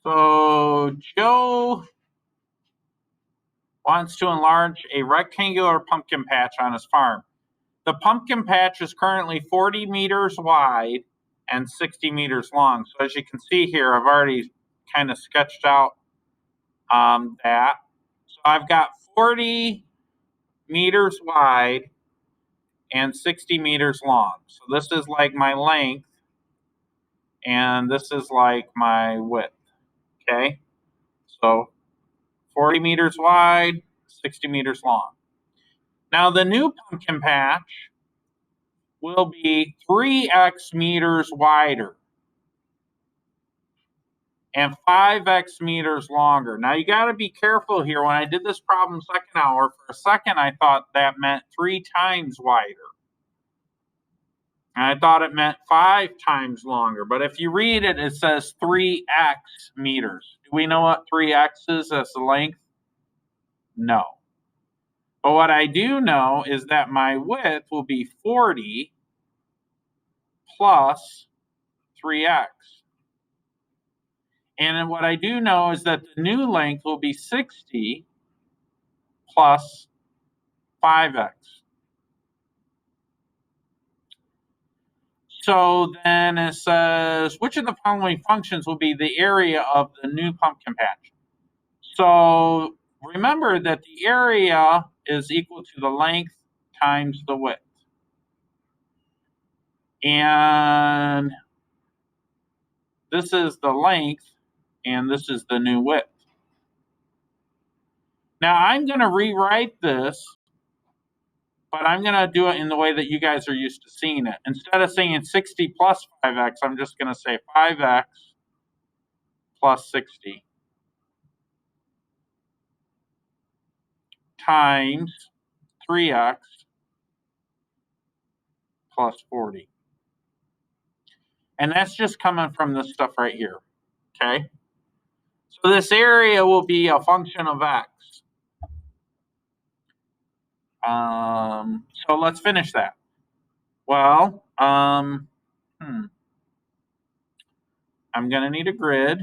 So Joe wants to enlarge a rectangular pumpkin patch on his farm. The pumpkin patch is currently 40 meters wide and 60 meters long. So as you can see here, I've already kind of sketched out that. So I've got 40 meters wide and 60 meters long. So this is like my length, and this is like my width, okay? So 40 meters wide, 60 meters long. Now the new pumpkin patch will be 3x meters wider and 5x meters longer. Now you got to be careful here. When I did this problem second hour, for a second I thought that meant 3 times wider. And I thought it meant 5 times longer. But if you read it, it says 3x meters. Do we know what 3x is as the length? No. But what I do know is that my width will be 40 plus 3x. And what I do know is that the new length will be 60 plus 5x. So then it says, which of the following functions will be the area of the new pumpkin patch? So remember that the area is equal to the length times the width. And this is the length, and this is the new width. Now I'm going to rewrite this, but I'm going to do it in the way that you guys are used to seeing it. Instead of saying 60 plus 5x, I'm just going to say 5x plus 60 times 3x plus 40. And that's just coming from this stuff right here, okay? So this area will be a function of x. So let's finish that. Well, I'm going to need a grid.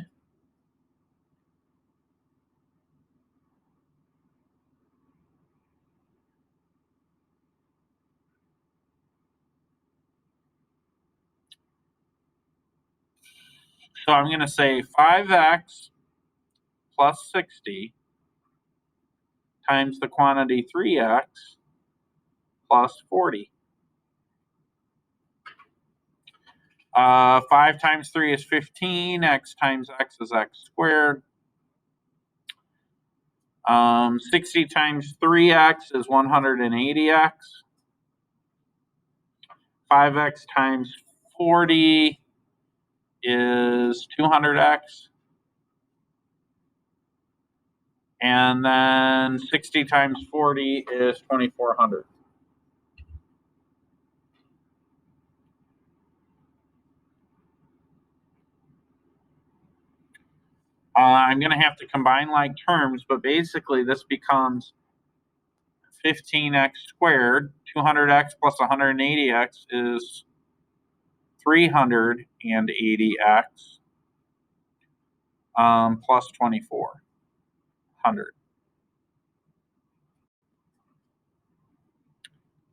So I'm going to say 5x plus 60 times the quantity 3x plus 40. 5 times 3 is 15. X times x is x squared. 60 times 3x is 180x. 5x times 40 is 200x. And then 60 times 40 is 2400. I'm going to have to combine like terms, but basically this becomes 15x squared. 200x plus 180x is 380x plus 2400.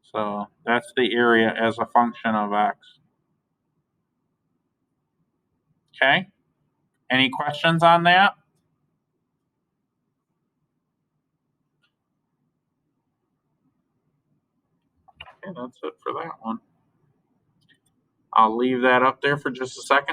So that's the area as a function of x. Okay? Any questions on that? Okay, that's it for that one. I'll leave that up there for just a second.